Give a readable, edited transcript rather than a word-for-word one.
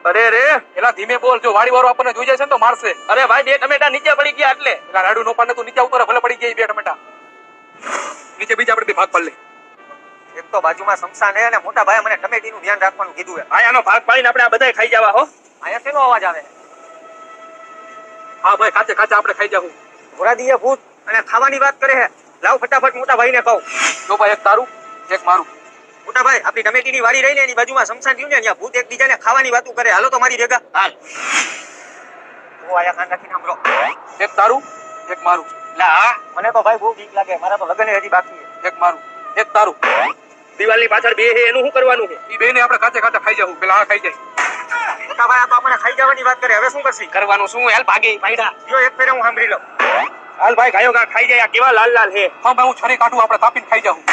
અરે રે એલા ધીમે બોલ, જો વાડી વાળો આપણને જોઈ જાય છે ને તો મારશે. અરે ભાઈ 2 ટમેટા નીચે પડી ગયા એટલે. એલા રાડુ નો પાડને તું નીચે ઉતર, ભલે પડી ગયા 2 ટમેટા નીચે. બીજા આપણે બે ભાગ પાડ લે. એક તો બાજુમાં શમશાન છે અને મોટા ભાઈ મને ટમેટીનું ધ્યાન રાખવાનું કીધું છે. ભાઈ આનો ભાગ પાડીને આપણે આ બધાય ખાઈ જવા હો. અહીંયા શેનો અવાજ આવે? હા ભાઈ, કાચે કાચે આપણે ખાઈ જાવું. ભોરાદીએ ભૂત અને ખાવાની વાત કરે છે. લાવ ફટાફટ મોટા ભાઈને કહું. જો ભાઈ, એક તારું એક મારું. મોટા ભાઈ, આપણી ટમેટીની વાડી રહીને એની બાજુમાં શમશાન થયું ને, ત્યાં ભૂત એકબીજાને ખાવાની વાતો કરે. હાલો તો મારી ભેગા. હાલ. હું આયા કાન રાખીને સાંભળો. એક તારું એક મારું. લા મને તો ભાઈ બહુ બીક લાગે. મારા તો લગ્ન હજી બાકી છે. એક મારું એક તારું. દિવાલની પાછળ બે હે, એનું શું કરવાનું છે? ઈ બેને આપણે કાચે કાચે ખાઈ જાવું. પેલા આ ખાઈ જાય. મોટા ભાઈ, આ તો આપણે ખાઈ જવાની વાત કરે. હવે શું કરશી? કરવાનું શું? હેલ ભાગી ભાઈડા. જો એક ફેરે હું સાંભળી લઉં. હાલ ભાઈ, ગાયો ગા ખાઈ જાય. આ કેવા લાલ લાલ હે. હા ભાઈ, હું છરી કાઢું, આપણે કાપીને ખાઈ જાવું.